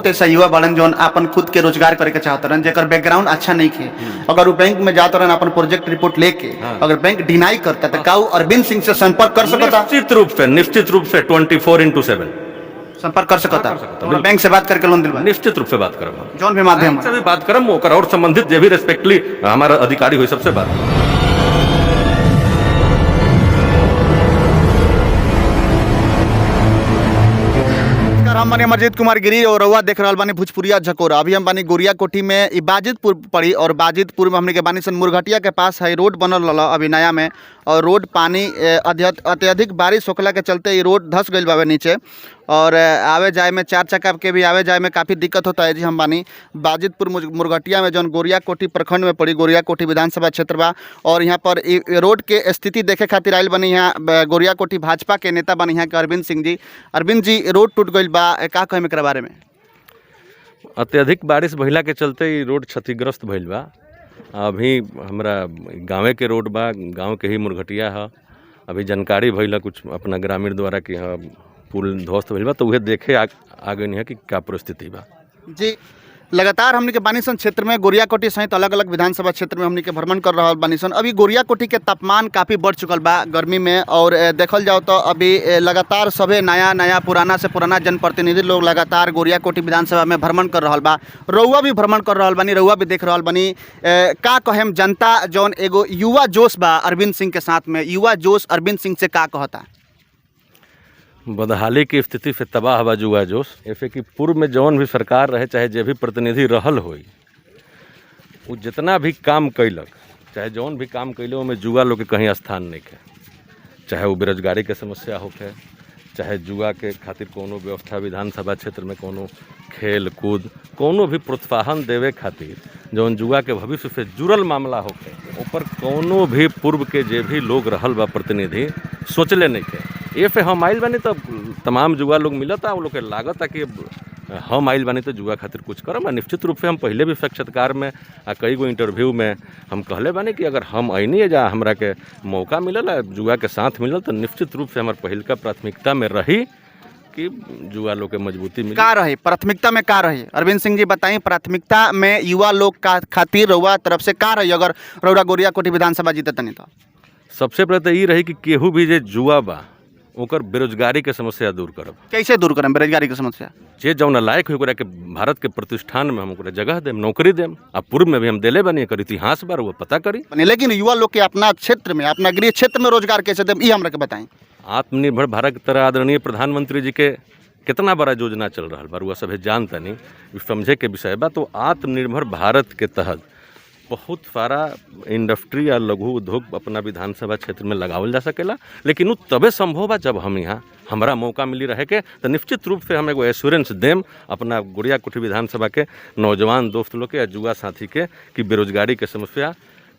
बहुत ऐसा युवा बाड़न जौन अपन खुद के रोजगार करे के चाहत रहन, जेकर बैकग्राउंड अच्छा नहीं खे, अगर वो बैंक में जात रहन अपन प्रोजेक्ट रिपोर्ट लेके, अगर बैंक डिनाई करता तो का अरविंद सिंह से संपर्क कर सकता? निश्चित रूप से 24/7 संपर्क कर सकता, अपने बैंक से बात करके लोन दिलवा? निश्चित रूप से बात करब, जौन भी माध्यम से भी बात करब, ओकर और संबंधित जे भी रेस्पेक्टली हमारा अधिकारी हुई सबसे बात। हम बानी अमरजीत कुमार गिरी और रउआ देख रहल बानी भोजपुरिया झकोरा। अभी हम बानी गोरिया कोठी में, ई बाजितपुर पड़ी और बाजितपुर में हमने के बानी सन मुरघटिया के पास है रोड बनल रहा अभी नया में, और रोड पानी अत्यधिक बारिश होखला के चलते ये रोड धस गई बावे नीचे, और आवे जाए में 4 चक्का के भी आवे जाए में काफ़ी दिक्कत होता है जी। हम बानी बाजितपुर मुरघटिया में जौन गोरिया कोठी प्रखंड में पड़ी, गोरिया कोठी विधानसभा क्षेत्र बा, और यहाँ पर रोड के स्थिति देखे खातिर आयल बनी यहाँ गोरिया कोठी भाजपा के नेता बनी यहाँ के अरविंद सिंह जी। अरविंद जी, रोड टूट गई बा, का कहे एकरा बारे में? अत्यधिक बारिश भइला के चलते ये रोड क्षतिग्रस्त भइल बा। अभी हमरा गाँवे के रोड बा, गाँव के ही मुरघटिया है। अभी जानकारी भइला कुछ अपना ग्रामीण द्वारा कि हाँ पुल ध्वस्त भइल बा, तो उहे देखे आ गई है कि क्या परिस्थिति बा जी। लगातार हमने के बानीसन क्षेत्र में गोरिया कोठी सहित अलग अलग विधानसभा क्षेत्र में हमने के भ्रमण कर रहा बानीसन। अभी गोरिया कोठी के तापमान काफ़ी बढ़ चुकल बा गर्मी में, और देखल जाओ तो अभी लगातार सभे नया पुराना से पुराना जनप्रतिनिधि लोग लगातार गोरिया कोठी विधानसभा में भ्रमण कर रहा बा। रउआ भी भ्रमण कर रहा बानी, रउआ भी देख रहा बानी, का कहेम जनता जौन एगो युवा जोश बा अरविंद सिंह के साथ में, युवा जोश अरविंद सिंह से का कहता? बदहाली की स्थिति से तबाह बा जुआ जोश। ऐसे कि पूर्व में जौन भी सरकार रहे, चाहे जे भी प्रतिनिधि रहल होई, वो जितना भी काम कैलक, चाहे जौन भी काम कैले, में जुआ लोग के कहीं स्थान नहीं है। चाहे वो बेरोजगारी के समस्या होके, चाहे जुआ के खातिर कोनो व्यवस्था विधानसभा क्षेत्र में, कोनो खेल कूद, कोनो भी प्रोत्साहन देवे खातिर जौन जुआ के भविष्य से जुड़ल मामला होके, ऊपर कोनो भी पूर्व के जे भी लोग रहल बा प्रतिनिधि सोचले नहीं के। ये पे हम आइल बानी तो तमाम जुआ लोग मिलता, वो लोग के लागत है कि हम आइल बानी तो जुआ खातिर कुछ करम। निश्चित रूप से हम पहले भी साक्षात्कार में कई गो इंटरव्यू में हम कहले बानी कि अगर हम अइनी जा हमरा के मौका मिलल, जुआ के साथ मिलल, तो निश्चित रूप से हमार पहिलका प्राथमिकता में रही कि जुआ लोग के मजबूती मिली। का रही प्राथमिकता में, का रही अरविंद सिंह जी बताई, प्राथमिकता में युवा लोग का खातिर रउआ तरफ से का रही अगर रउरा गोरिया कोठी विधानसभा जीते तनी? तो सबसे पहले तो ये रही कि केहू भी जे जुआ बा ओकर बेरोजगारी के समस्या दूर करब। कैसे दूर करम बेरोजगारी की समस्या? जे जौन लायक हो के भारत के प्रतिष्ठान में हम ओकरा जगह देम, नौकरी देम। अब पूर्व में भी हम देले बनी, एकर इतिहास बार वो पता करी। लेकिन युवा लोग के अपना क्षेत्र में, अपना गृह क्षेत्र में रोजगार कैसे देम, ये हमरा के बताएं। आत्मनिर्भर भारत की तरह आदरणीय प्रधानमंत्री जी के कितना बड़ा योजना चल रहा बा, वह सभी जानता नहीं, समझे के विषय बा। तो आत्मनिर्भर भारत के तहत बहुत सारा इंडस्ट्री या लघु उद्योग अपना विधानसभा क्षेत्र में लगावल जा सकेला, लेकिन वो तबे संभव बा जब हम यहाँ हमारा मौका मिली रहे के। तो निश्चित रूप से हम एगो एश्योरेंस देम अपना गोरिया कोठी विधानसभा के नौजवान दोस्त लोग के या जुआ साथी के कि बेरोजगारी के समस्या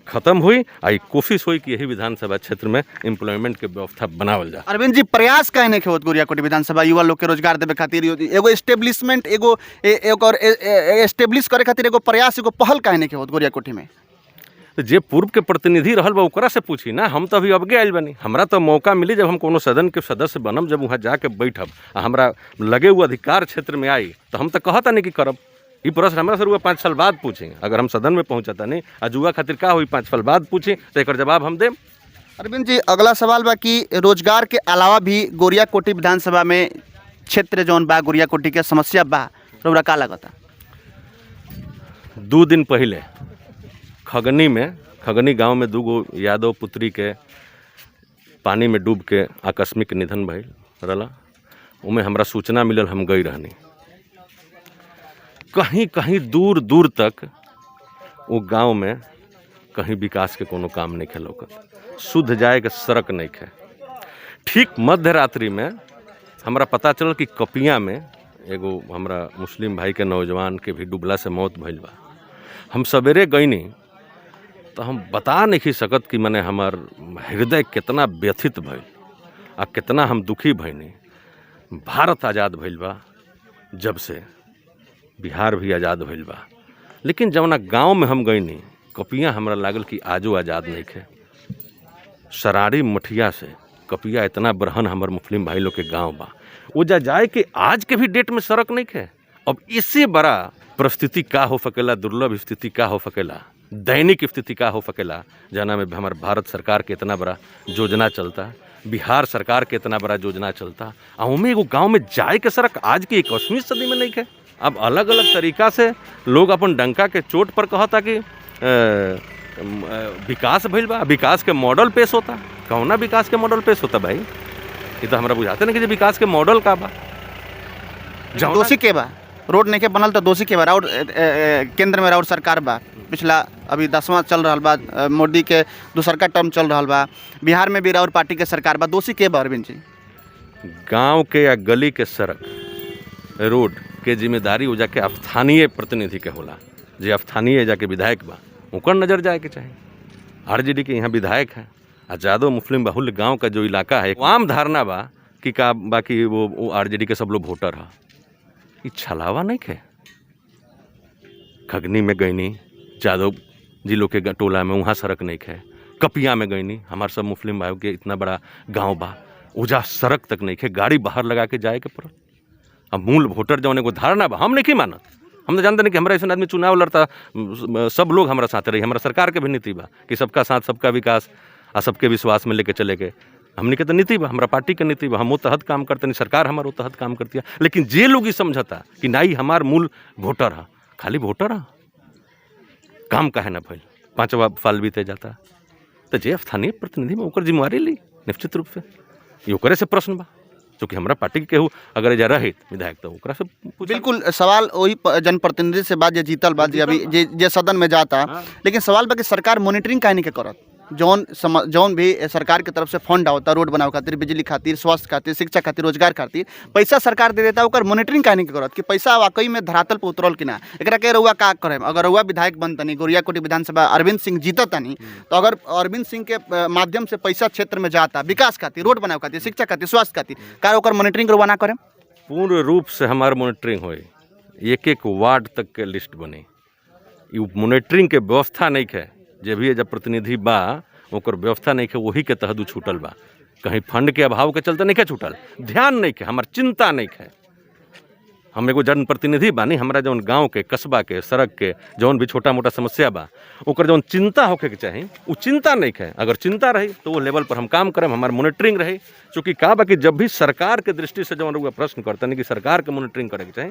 खत्म हुई। आई कोशिश हुई कि यही विधानसभा क्षेत्र में एम्प्लॉयमेंट के व्यवस्था बनावल जाए। अरविंद जी, प्रयास कहने के होत गोरिया कोठी विधानसभा युवा लोग के रोजगार देवे खातिर एगो एस्टेब्लिशमेंट, एगो एस्टेब्लिश करे खातिर एगो प्रयास, एगो पहल कहने के होत गोरिया कोठी में? जे पूर्व के प्रतिनिधि रहल बा ओकरा से पूछी ना, हम तो अभी अबगे आइल बनी। हमरा तो मौका मिली जब हम कोनो सदन के सदस्य बनम, जब वहाँ जाके बैठब आ हमरा लगे हुआ अधिकार क्षेत्र में आई, तो हम तो कहता नहीं कि करब। ये प्रश्न हमारा सर 5 साल बाद पूछेंगे, अगर हम सदन में पहुँचाता नहीं आ जुआ खातिर का हुई 5 साल बाद पूछी तो एक जवाब हम दें। अरविंद जी, अगला सवाल बा कि रोजगार के अलावा भी गोरिया कोठी विधानसभा में क्षेत्र जौन बा गोरिया कोठी के समस्या बा, रउरा का लगता? 2 दिन पहले खगनी गांव में 2 गो यादव पुत्री के पानी में डूब के आकस्मिक निधन भइल रहा। उमें हमरा सूचना मिलल, हम गई रहनी। कहीं कहीं दूर दूर तक वो गांव में कहीं विकास के कोनो काम नहीं खे लौकत, शुद्ध जाए के सड़क नहीं खे। ठीक मध्य रात्रि में हमरा पता चलल कि कपिया में एगो हमरा मुस्लिम भाई के नौजवान के भी डूबला से मौत भइल बा। हम सवेरे गईनी तो हम बता नहीं सकत कि मने हमार हृदय कितना व्यथित भइल आ कितना हम दुखी भइनी। भारत आज़ाद भइल बा, जब से बिहार भी आज़ाद भइल बा, लेकिन जवना गांव में हम गईनी कपिया हमरा लागल कि आजो आज़ाद नहीं खे। सरारी मठिया से कपिया इतना बरहन हमर मुस्लिम भाई लोग के गांव बा, वो जाए कि आज के भी डेट में सड़क नहीं खे। अब इससे बड़ा परिस्थिति का हो सकेला, दुर्लभ स्थिति का हो सकेला, दैनिक स्थिति का हो सकेला, जना में हमारे भारत सरकार के इतना बड़ा योजना चलता, बिहार सरकार के इतना बड़ा योजना चलता, में एगो गाँव में जाए के सड़क आज की 21वीं सदी में नहीं है। अब अलग अलग तरीका से लोग अपन डंका के चोट पर कहता कि विकास भइल बा, विकास के मॉडल पेश होता। कौना विकास के मॉडल पेश होता भाई? ये तो हमरा बुझाते नहीं कि विकास के मॉडल का बा। दोषी के बा रोड नहीं के बनल तो दोषी के बा। राउर केंद्र में राउर सरकार बा, पिछला अभी 10वां चल रहा बा, मोदी के दूसरका टर्म चल रहा बा, बिहार में भी राउर पार्टी के सरकार बा। दोषी के बा अरविंद जी? गांव के या गली के सड़क रोड के जिम्मेदारी हो जाके स्थानीय प्रतिनिधि के होला, जे स्थानीय जाके विधायक बा ओकर नजर जाए के चाहे। आरजेडी के यहाँ विधायक है, यादव मुस्लिम बहुल्य गांव का जो इलाका है, आम धारणा बा कि का बाकी वो आरजेडी के सब लोग वोटर है। ये छलावा नहीं है। खगनी में गईनी यादव जिलों के टोला में, वहाँ सड़क नहीं है। कपिया में गईनी, हमारे सब मुस्लिम भाइयों के इतना बड़ा गांव बा, उजा सड़क तक नहीं है, गाड़ी बाहर लगा के जाए के पड़ल। अब मूल वोटर जौन एगो धारणा बा, हम नहीं मानत। हम तो जानते नहीं कि हमारा ऐसा आदमी चुनाव लड़ता, सब लोग हमारा साथ रही। हमारा सरकार के भी नीति बा कि सबका साथ सबका विकास आ सबके विश्वास में लेके चले गए। हमने के तो नीति बा, हमारा पार्टी के नीति बा, हम वो तहत काम करते नहीं, सरकार हमारे वो तहत काम करती है। लेकिन जे लोग ये समझता कि नहीं हमार मूल वोटर है, खाली वोटर है, काम काहे ना भइल, 5वां साल बीते जाता, तो जे स्थानीय प्रतिनिधि में ओकर जिम्मेवारी ली निश्चित रूप से। ये ओकरे से प्रश्न बा, चूँकि हमारा पार्टी के केहू अगर एजा रहे विधायक तो ओकरा से बिल्कुल सवाल वही जनप्रतिनिधि से बात जे जीतल बात जे अभी जे सदन में जाता। लेकिन सवाल बा कि सरकार मॉनिटरिंग काहे नहीं के करत? जौन भी सरकार की तरफ से फंड आवता रोड बनावे खातिर, बिजली खातिर, स्वास्थ्य खातिर, शिक्षा खातिर, रोजगार खातिर पैसा सरकार दे देता, ओकर मॉनिटरिंग काहे नहीं के करत कि पैसा वाकई में धरातल पर उतरल कि ना? एकरा के रउआ का करे? अगर रउआ विधायक बनतनी, गोरियाकोटी विधानसभा अरविंद सिंह जीततनी, तो अगर अरविंद सिंह के माध्यम से पैसा क्षेत्र में जाता विकास खातिर, रोड बनावे खातिर, शिक्षा खातिर, स्वास्थ्य खातिर, का ओकर मॉनिटरिंग रउआ ना करे? पूर्ण रूप से हमार मॉनिटरिंग होए, एक एक वार्ड तक के लिस्ट बने। ये मॉनिटरिंग के व्यवस्था नहीं है। जे भी जब प्रतिनिधि बा ओकर व्यवस्था नहीं है, वही के तहत छूटल बा। कहीं फंड के अभाव के चलते नहीं है छूटल, ध्यान नहीं है, हमार चिंता नहीं है। हम एगो जनप्रतिनिधि बानी, हमारा जौन गांव के, कस्बा के, सड़क के जौन भी छोटा मोटा समस्या बा ओकर जौन चिंता होके के चाही, वो चिंता नहीं है। अगर चिंता रही तो वो लेवल पर हम काम करें, हमार मॉनिटरिंग रही। चूँकि का बा कि जब भी सरकार के दृष्टि से जौन रउआ प्रश्न करते नहीं कि सरकार के मॉनिटरिंग करे के चाही,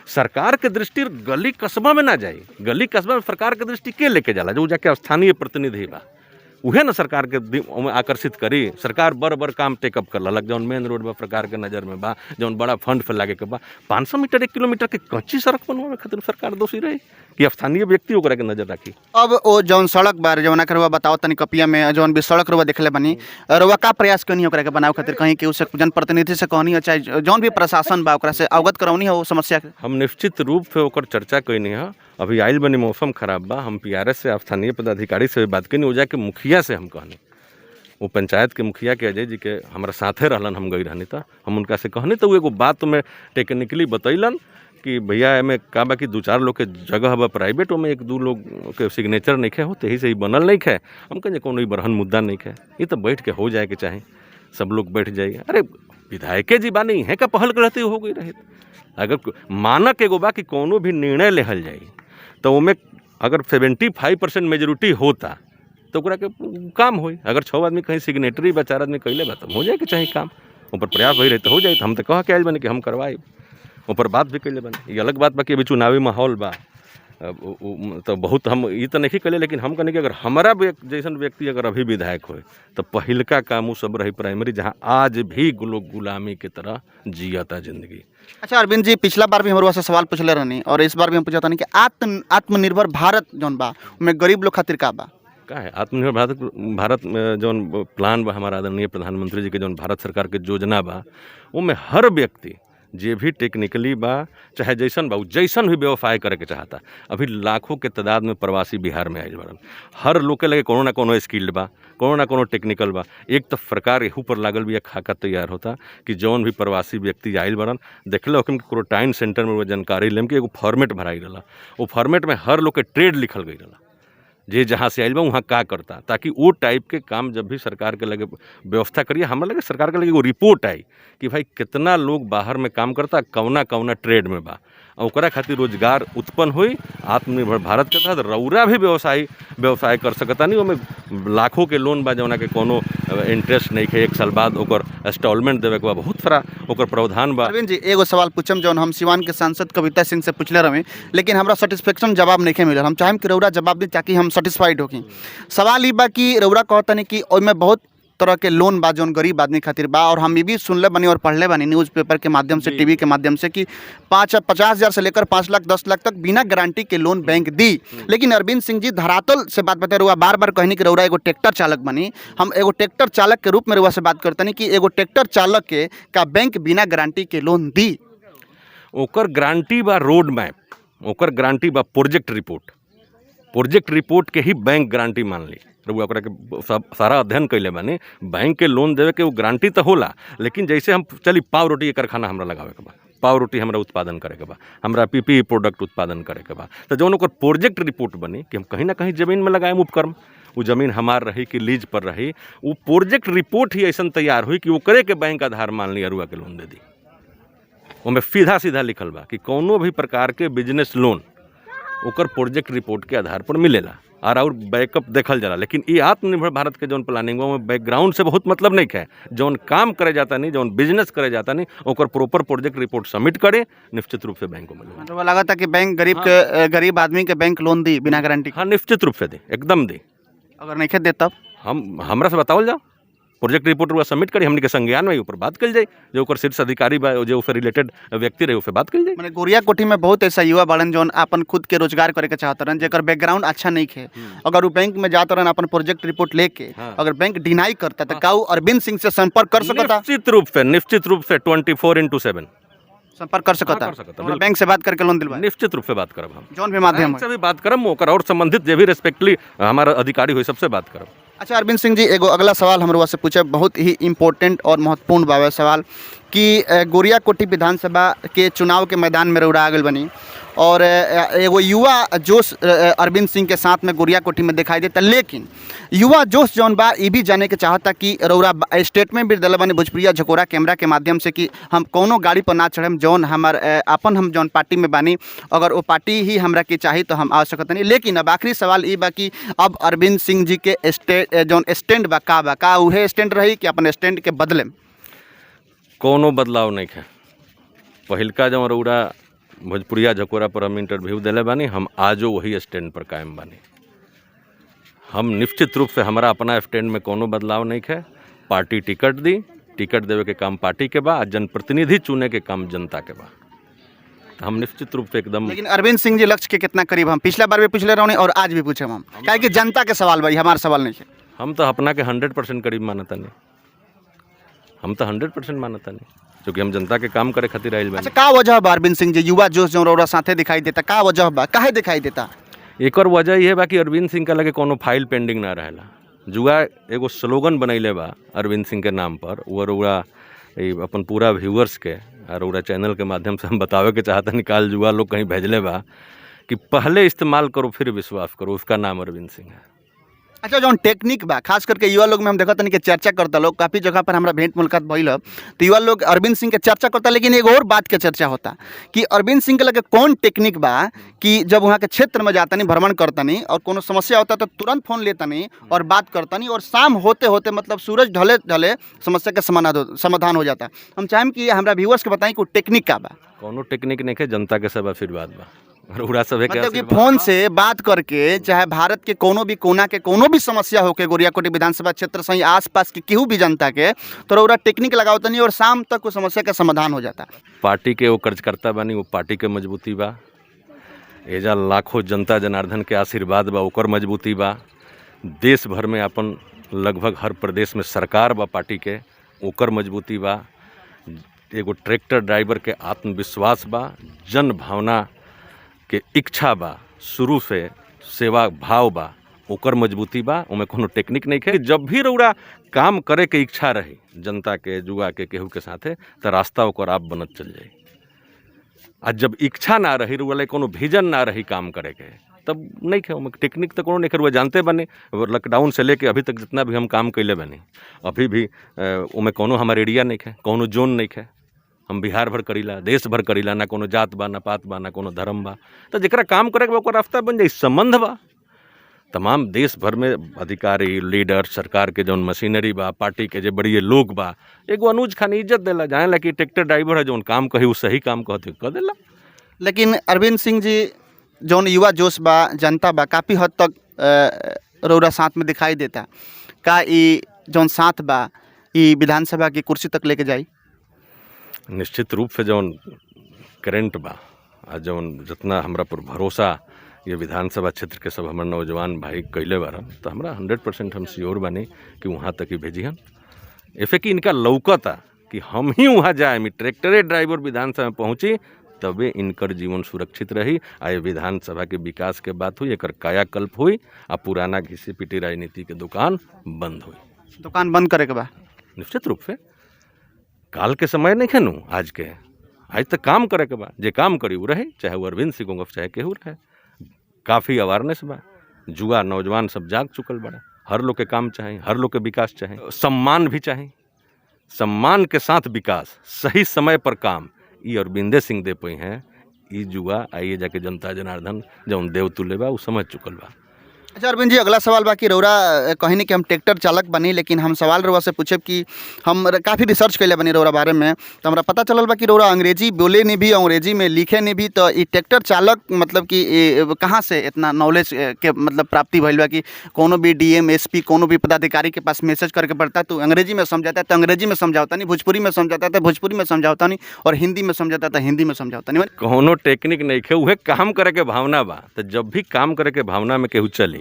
सरकार के दृष्टि गली कस्बा में ना जाए। गली कस्बा में सरकार के दृष्टि के लेके जाला? जो जाके स्थानीय प्रतिनिधि बा उहे ना सरकार के आकर्षित करी। सरकार बड़ काम टेकअप कर लक, जौन मेन रोड बा सरकार के नज़र में बा, जौन बड़ा फंड पे लागे के बा। 500 मीटर 1 किलोमीटर के कच्ची सड़क बनवावे खातिर सरकार दोषी रही कि स्थानीय व्यक्ति ओकरा के नजर रखी। अब वो जौन सड़क बारे जौन रउआ बताओ तनी, कपिया में जौन भी सड़क रउआ देखले बनी, रउआ का प्रयास करनी ओकरा के बनावे खातिर? कहीं के उसे जनप्रतिनिधि से कहनी है, चाहे जौन भी प्रशासन बा ओकरा से अवगत करौनी है वो समस्या के? हम निश्चित रूप से ओकर चर्चा कैनी है। अभी आइल बनी, मौसम खराब बा, हम PRS से स्थानीय पदाधिकारी से बात कैनी, हो जाके मुखिया से हम कहनी, वो पंचायत के मुखिया के अजय जी के हमारा साथे रहलन, हम गई रहनी तो हम उनका से कहनी, तो वो एगो बात में टेक्निकली बतैलन कि भैया एमें का बा कि 2-4 लोग के जगह बा प्राइवेट, में 1-2 लोग के सिग्नेचर नहीं है, होते ही से ही बनल नहीं है। हम कहें कोनो बरहन मुद्दा नहीं है, ये तो बैठ के हो जाए के चाहे, सब लोग बैठ जाइए। अरे विधायक जी बा नहीं है का पहल रहते हो गई रहे। अगर मानक एगो बा कि कोनो भी निर्णय लेहल जाए तो उनमें अगर 75% मेजोरिटी होता तो ओकरा के काम होई। अगर 6 आदमी कहीं सिग्नेटरी बा, 4 आदमी कैले बा, तो हो जाए के चाहे काम, ऊपर प्रयास वही रहे तो हो जाए। तो हम तो कह के आयल बने कि हम करवाए, ऊपर बात भी कैले बने। ये अलग बात बा कि अभी चुनावी माहौल बा, तो बहुत हम ये तो नहीं कैले, लेकिन हम कहने कि अगर हमारा जैसन व्यक्ति अगर अभी विधायक हो तो पहिलका काम वो सब रही प्राइमरी, जहाँ आज भी लोग गुलामी की तरह जियाता जिंदगी। अच्छा अरविंद जी, पिछला बार भी हमारे से सवाल पूछले रहनी और इस बार भी हम पूछा था कि आत्मनिर्भर भारत जौन बा उनमें गरीब लोग खातिर का बा? का है आत्मनिर्भर भारत में जौन प्लान बा हमारा आदरणीय प्रधानमंत्री जी के, जौन भारत सरकार के योजना बा, उनमें हर व्यक्ति जे भी टेक्निकली बा, चाहे जैसन बा, जैसन भी व्यवसाय करे के चाहता। अभी लाखों के तादाद में प्रवासी बिहार में आयल बड़न, हर लोग के लगे कोनो ना कोनो स्किल्ड बा, कोनो ना कोनो टेक्निकल बा। एक तो सरकार एहू पर लागल भी खाका तैयार होता कि जौन भी प्रवासी व्यक्ति आयल बड़न, देखल हो कि क्वारंटाइन सेंटर में वो जानकारी लेम कि एगो फॉर्मेट भराई रहा, वो फॉर्मेट में हर लोग के ट्रेड लिखल गई रहा, जे जहाँ से आयल बा वहाँ का करता, ताकि वो टाइप के काम जब भी सरकार के लगे व्यवस्था करिए, हमारे लगे सरकार के लगे वो रिपोर्ट आई कि भाई कितना लोग बाहर में काम करता, कौना कौना ट्रेड में बा, ओकरा खातिर रोजगार उत्पन्न हुई। आत्मनिर्भर भारत के तहत रउरा भी व्यवसाय कर सकतानी। ओमे लाखों के लोन बा जौना के कोनो इंटरेस्ट नहीं है, 1 साल बाद ओकर इंस्टॉलमेंट देवे के बा, बहुत सारा ओकर प्रावधान बा। अरविंद जी एगो सवाल पूछम जौन हम सिवान के सांसद कविता सिंह से पूछले रहे, लेकिन हमरा सेटिस्फेक्शन जवाब नहीं मिलल। हम चाहेम कि रउरा जवाब दी ताकि हम सेटिस्फाइड होकी। सवाल ई बा कि रउरा कहतनी कि ओइमे बहुत तरह के लोन बा जौन गरीब आदमी खातिर बा, और हम ये भी सुनले बानी और पढ़ले बानी न्यूज़पेपर के माध्यम से, टीवी के माध्यम से कि 50,000 से लेकर 5 लाख 10 लाख तक बिना गारंटी के लोन बैंक दी। लेकिन अरविंद सिंह जी धरातल से बात बता रहुआ, बार बार कहनी कि रउरा एगो ट्रैक्टर चालक बनी। हम एगो ट्रैक्टर चालक के रूप में रउआ से बात करतनी कि एगो ट्रैक्टर चालक के का बैंक बिना गारंटी के लोन दी? ओकर गारंटी बा रोड मैप, ओकर गारंटी बा प्रोजेक्ट रिपोर्ट के ही बैंक गारंटी मान ली। रउआ ओकरा के सारा अध्ययन कैले बानी। बैंक के लोन देवे के वो गारंटी तो होला, लेकिन जैसे हम चली पाव रोटी के कारखाना हमरा लगावे के बा, पाव रोटी हमरा उत्पादन करे के बा, हमरा पीपीई प्रोडक्ट उत्पादन करे के बा, तो जौन ओकर प्रोजेक्ट रिपोर्ट बनी कि हम कहीं ना कहीं जमीन में लगाएम उपकरण, वो जमीन हमार रही कि लीज पर रही, वो प्रोजेक्ट रिपोर्ट ही ऐसा तैयार हुई कि ओकरे के बैंक आधार मान ली अरुआ के लोन दे दी। ओमे सीधा लिखल बा कि कौनो भी प्रकार के बिजनेस लोन ओकर प्रोजेक्ट रिपोर्ट के आधार पर मिलेला और बैकअप देखल जाला। लेकिन ये आत्मनिर्भर भारत के जौन प्लानिंग में बैकग्राउंड से बहुत मतलब नहीं है। जौन काम करे जाता नहीं, जौन बिजनेस करे जाता नहीं, ओकर प्रॉपर प्रोजेक्ट रिपोर्ट सबमिट करे, निश्चित रूप से बैंक को मिले। मतलब लगा था कि बैंक गरीब आदमी के बैंक लोन दी बिना गारंटी? हाँ, निश्चित रूप से दे, एकदम दे। अगर नहीं दे तब हमरा से बताओल जाओ, प्रोजेक्ट रिपोर्ट हुआ सबमिट करी, हमने के संज्ञान में ऊपर बात कल जाए, जो ओकर शीर्ष अधिकारी बा, जो उससे रिलेटेड व्यक्ति रहे उससे बात कल जाए। मैंने गोरिया कोठी में बहुत ऐसा युवा बाड़न जौन अपन खुद के रोजगार करे के चाहत रहन, जेकर बैकग्राउंड अच्छा नहीं है। अगर वो बैंक में जात रहन अपन प्रोजेक्ट रिपोर्ट लेके, अगर बैंक डिनाई करता तो का अरविंद सिंह से संपर्क कर सकता? निश्चित रूप से 24/7 संपर्क कर सकता। बिल्कुल। बैंक से बात करके लोन दिलवा? निश्चित रूप से बात करब, हम जौन भी माध्यम से भी बात करब, ओकर और संबंधित जे भी रेस्पेक्टली हमारा अधिकारी हुई सबसे बात करब। अच्छा अरविंद सिंह जी, एगो अगला सवाल हमरा से पूछे, बहुत ही इम्पोर्टेंट और महत्वपूर्ण बावे सवाल कि गोरिया कोठी विधानसभा के चुनाव के मैदान में रउरा आगल बनी, और एगो युवा जोश अरविंद सिंह के साथ में गोरिया कोठी में दिखाई देता। लेकिन युवा जोश जौन बा ये भी जाने के चाहता कि रउरा स्टेटमेंट भी दिले बानी भोजपुरिया झकोरा कैमरा के माध्यम से कि हम कोनो गाड़ी पर ना चढ़म, जौन हमार अपन हम जौन पार्टी में बानी, अगर वो पार्टी ही हमरा के चाही तो हम आ सकत नहीं। लेकिन अब आखिरी सवाल ये बा कि अब अरविंद सिंह जी के जौन स्टैंड बा का उहे स्टैंड रही कि अपन स्टैंड के बदले? कोनो बदलाव नहीं है। पहिलका जब रउरा भोजपुरिया झकोरा पर हम इंटरव्यू दिले बानी, हम आजो वही स्टैंड पर कायम बानी। हम निश्चित रूप से हमारा अपना स्टैंड में कोनो बदलाव नहीं है। पार्टी टिकट दी, टिकट देवे के काम पार्टी के बा, जनप्रतिनिधि चुने के काम जनता के बा, तो हम निश्चित रूप से एकदम। लेकिन अरविंद सिंह जी लक्ष्य के कितना करीब? हम पिछला बार भी पूछले रहे और आज भी पूछे हम, काहे कि जनता के सवाल भाई, हमारा सवाल नहीं है। हम तो अपना के 100% करीब मानता नहीं, हम तो 100% मानता नहीं, क्योंकि हम जनता के काम करे खातिर आइल बानी। अच्छा, का वजह बा अरविंद सिंह जी युवा जोश जो रउरा साथे दिखाई देता, का वजह बा, काहे दिखाई देता? एकर वजह यह बा कि अरविंद सिंह के लगे कोनो फाइल पेंडिंग ना रहेला। जुआ एगो स्लोगन बनैले बा अरविंद सिंह के नाम पर, वो रउरा अपन पूरा व्यूअर्स के और रउरा चैनल के माध्यम से हम बतावे के चाहता निकाल जुआ लोग कहीं भेजले बा कि पहले इस्तेमाल करो फिर विश्वास करो, उसका नाम अरविंद सिंह है। अच्छा, जो टेक्निक बा खास करके युवा लोग में हम देखा तनी के चर्चा करता लोग, काफ़ी जगह पर हमारा भेंट मुलाकात भइल, तो युवा लोग अरविंद सिंह के चर्चा करता। लेकिन एक और बात के चर्चा होता कि अरविंद सिंह के लगे कौन टेक्निक बा कि जब वहाँ के क्षेत्र में जाता नहीं, भ्रमण करता नहीं, और कोनो समस्या होता तो तुरंत फोन लेता नहीं और बात करता नहीं, और शाम होते होते मतलब सूरज ढले ढले समस्या का समाधान हो जाता। हम चाहें कि हमारा व्यूअर्स के बताएं कि टेक्निक का बा? कोनो टेक्निक नहीं है, जनता के सब आशीर्वाद बा। मतलब कि फोन से बात करके चाहे भारत के कोनो भी कोना के कोनो भी समस्या होके गोरियाकोटी विधानसभा क्षेत्र सही आसपास के केहू भी जनता के, तो रउरा टेक्निक लगावत नहीं और शाम तक वो समस्या का समाधान हो जाता। पार्टी के वो कर्जकर्ता बानी, वो पार्टी के मजबूती बा, एजा लाखों जनता जनार्दन के आशीर्वाद बा, ओकर मजबूती बा। देश भर में अपन लगभग हर प्रदेश में सरकार बा पार्टी के, ओकर मजबूती बा। एगो ट्रैक्टर ड्राइवर के आत्मविश्वास बा, जन भावना के इच्छा बा, शुरू से सेवा भाव बा, ओकर मजबूती बा। ओमे कोनो टेक्निक नहीं है। जब भी रउरा काम करे के इच्छा रही जनता के, जुआ के, केहू के साथे, तो रास्ता ओकर आप बनत चल जाए। आ जब इच्छा ना रही, रउरा कोनो विजन ना रही काम करे के, तब नहीं है। ओमे टेक्निक तो कोनो नहीं है। जानते बने लॉकडाउन से लेके अभी तक जितना भी हम काम कैले बने, अभी भी ओमे कोनो हमारे एरिया नहीं है, कोनो जोन नहीं है। हम बिहार भर करीला, देश भर करीला, ना कोनो जात बा, ना पात बा, ना कोनो धर्म बा। तो जेकरा काम करे के बा ओकर रास्ता बन जाई, संबंध बा। तमाम देश भर में अधिकारी, लीडर, सरकार के जौन मशीनरी बा, पार्टी के जे बड़िए लोग बा, एगो अनुज खान इज्जत देला, जानेला कि ट्रैक्टर ड्राइवर है, जौन काम कही उ सही काम कहते कह देला। लेकिन अरविंद सिंह जी जौन युवा जोश बा, जनता बा, काफ़ी हद तक रौरा साथ में दिखाई देता। का ई जौन साथ बा ई विधानसभा की कुर्सी तक लेके जाई? निश्चित रूप से जौन करेंट बा आ जौन जितना हमरा पर भरोसा ये विधानसभा क्षेत्र के सब हमारे नौजवान भाई कैले बारन, तो हमरा 100% हम श्योर बानी कि वहाँ तक ही भेजिहन। ऐसे कि इनका लौकता कि हम ही वहाँ जाए, ट्रैक्टरे ड्राइवर विधानसभा में पहुँची, तबे इनकर जीवन सुरक्षित रही। आ ये विधानसभा के विकास के बात हुई, एकर कायाकल्प हुई, आ पुराना घिसी पिटी राजनीति के दुकान बंद हुई। दुकान बंद करे के बा? निश्चित रूप से काल के समय नहीं खेनू, आज के आज तक काम करे के बा, जे काम करी वो रहे, चाहे वो अरविंद सिंह गोंगफ चाहे केहू रहे। काफ़ी अवेयरनेस बा, जुआ नौजवान सब जाग चुकल बड़ा। हर लोग के काम चाहे, हर लोग के विकास चाहे, सम्मान भी चाहे, सम्मान के साथ विकास, सही समय पर काम, ई अरविंदे सिंह दे पई हैं। ई जुआ आइए जाके जनता जनार्दन जौन देव तुल्य बा उ समझ चुकल बा। अच्छा अरविंद जी, अगला सवाल बा कि रौरा कहीं नहीं कि हम ट्रैक्टर चालक बनी, लेकिन हम सवाल रौरा से पूछे कि हम काफ़ी रिसर्च कैले बनी रौरा बारे में, तो हमरा पता चलल बा कि रौरा अंग्रेजी बोले नहीं भी, अंग्रेजी में लिखे नहीं भी। तो ये ट्रैक्टर चालक मतलब कि कहाँ से इतना नॉलेज के मतलब प्राप्ति भइल बा कि कोनो भी डीएम एसपी कोनो भी पदाधिकारी के पास मैसेज करके पड़ता है तो अंग्रेजी में समझाता है, तो अंग्रेजी में समझाता नहीं, भोजपुरी में समझाता है तो भोजपुरी में समझाता नहीं, और हिंदी में समझाता है तो हिंदी में समझाता नहीं। कोनो टेक्निक नहीं खे, उहे काम करे के भावना बा। तो जब भी काम करे के भावना में केहू चली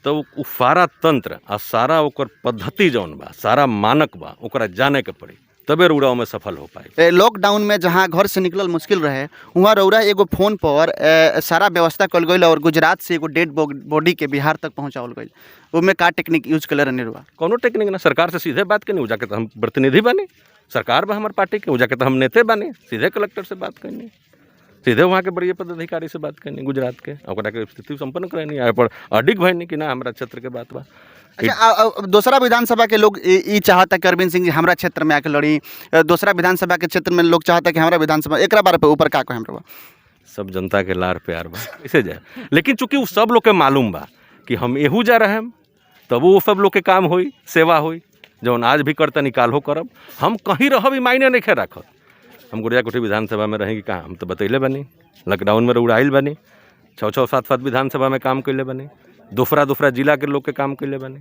तो उ सारा तंत्र आ सारा ओकर पद्धति जौन बा, सारा मानक बा, ओकरा जाने के पड़ी, तबे रौरा में सफल हो पाए। लॉकडाउन में जहाँ घर से निकलल मुश्किल रहे, वहाँ रौरा एगो फ़ोन पर सारा व्यवस्था कल गई और गुजरात से एगो डेड बॉडी के बिहार तक पहुँचावल गई। उसमें का टेक्निक यूज कर रहने रहुआ? कोनो टेक्निक ना, सरकार से सीधे बात करनी, जाके तो हम प्रतिनिधि बने, सरकार बा हमारे पार्टी के, जाके तो हम नेता बने, सीधे कलेक्टर से बात करनी, सीधे वहाँ के बड़े पदाधिकारी से बात करनी गुजरात के, ओकरा के स्थिति संपन्न करनी, आए पर अडिग भइनी कि ना हमारा क्षेत्र के बात बा। अच्छा, दूसरा विधानसभा के लोग ये चाहता कि अरविंद सिंह जी हमारा क्षेत्र में आके लड़ी, दूसरा विधानसभा के क्षेत्र में लोग चाहता कि हमारा विधानसभा, एक बार पे ऊपर का कहें रहुआ? सब जनता के लार प्यार बा, कैसे जाए। लेकिन चूंकि वो सब लोग के मालूम बा कि हम एहू जा रहे हैं, तब वो सब लोग के काम होई, सेवा होई, जौन आज भी करता निकाल हो करब। हम कहीं रह भी मायने नहीं खे रखत। हम गुड़ियाकोठी विधानसभा में रहेंगे कहाँ, हम तो बतैले बनी, लॉकडाउन में उड़ाइल बनी, 6-7 विधानसभा में काम कैले बनी, दूसरा जिला के लोग के काम कैले बनी।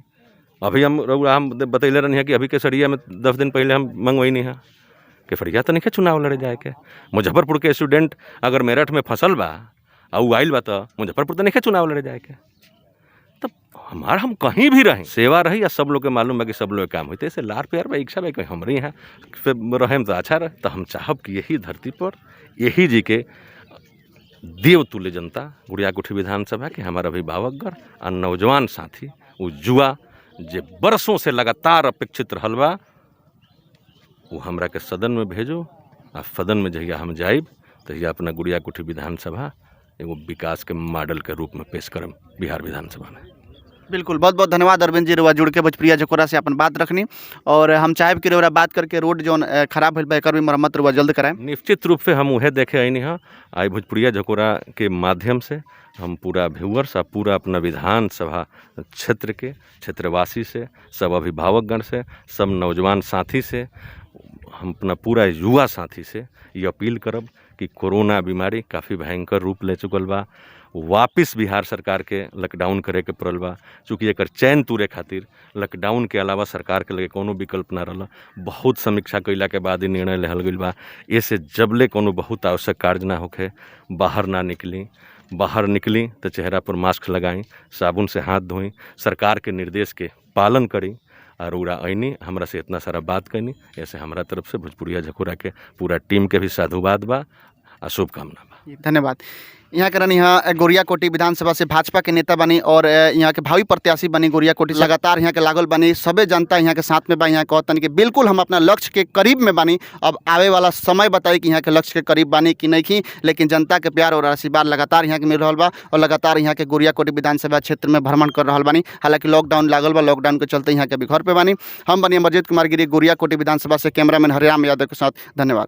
अभी हम बतैले रही है कि अभी केसरिया में 10 दिन पहले हम मंगवैनी है, केसरिया तो नहीं चुनाव लड़े जाए के। मुजफ्फरपुर के स्टूडेंट अगर मेरठ में फसल बा और आइल बा तो मुजफ्फरपुर तो नहीं चुनाव लड़े जाए के। तब हमारा हम कहीं भी रहें, सेवा रही, या सब लोग के मालूम बा कि सब लोग काम होते, ऐसे लार प्यार बा, इच्छा बा कि हमारे यहाँ रहें तो अच्छा रहे। तो हम चाहब कि यही धरती पर यही जी के देव तुल्य जनता गुड़ियाकोठी विधानसभा के हमारा अभिभावकगण और नौजवान साथी वो जुआ जे बरसों से लगातार अपेक्षित रहल बा, वो हमरा के सदन में भेजो। आ सदन में जहिया हम जाइब तहिया अपना गुड़ियाकोठी विधानसभा एगो विकास के मॉडल के रूप में पेश करम बिहार विधानसभा में। बिल्कुल, बहुत बहुत धन्यवाद अरविंद जी, रउआ जुड़ के भोजपुरिया झकोरा से अपन बात रखनी, और हम चाहेब कि रउआ बात करके रोड जो खराब भइल बा एकर भी मरम्मत रउआ जल्द कराएं। निश्चित रूप से हम उहे देखे आईनी हाँ, आई भोजपुरिया झकोरा के माध्यम से हम पूरा व्यूअर्स और पूरा अपना विधानसभा क्षेत्र के क्षेत्रवासी से, सब अभिभावकगण से, सब नौजवान साथी से, हम अपना पूरा युवा साथी से ये अपील करब कि कोरोना बीमारी काफ़ी भयंकर रूप ले चुकल बा, वापस बिहार सरकार के लॉकडाउन करे के पड़ल बा। चूँकि एकर चैन तूरे खातिर लॉकडाउन के अलावा सरकार के लगे कोनो विकल्प ना रहल। बहुत समीक्षा कैला के बाद ही निर्णय लेहल गइल बा। ऐसे जबले कोनो बहुत आवश्यक कार्य ना होखे, बाहर ना निकली, बाहर निकली तो चेहरा पर मास्क लगाई, साबुन से हाथ धोई, सरकार के निर्देश के पालन करी, और उड़ा आईनी हमरा से इतना सारा बात करनी। ऐसे हमारा तरफ से भोजपुरिया झकोरा के पूरा टीम के भी साधुवाद बा और शुभकामना बा। धन्यवाद। यहाँ के रहनी यहाँ गोरियाकोठी विधानसभा से भाजपा के नेता बनी और यहाँ के भावी प्रत्याशी बनी गोरियाकोठी, लगातार यहाँ के लागल बनी, सबे जनता यहाँ के साथ में बा। यहाँ कहतन कि बिल्कुल हम अपना लक्ष्य के करीब में बानी। अब आवे वाला समय बताई कि यहाँ के लक्ष्य के करीब बानी कि नहीं की, लेकिन जनता के प्यार और आशीर्वाद लगातार यहाँ के मिल रहा बा और लगातार यहाँ के गोरियाकोठी विधानसभा क्षेत्र में भ्रमण कर रहा बानी। हालांकि लॉकडाउन लागल बा, लॉकडाउन के चलते यहाँ के भी घर पे बानी। हम बनी अमरजीत कुमार गिरी, गोरियाकोठी विधानसभा से। कैमरामैन हरिराम यादव के साथ, धन्यवाद।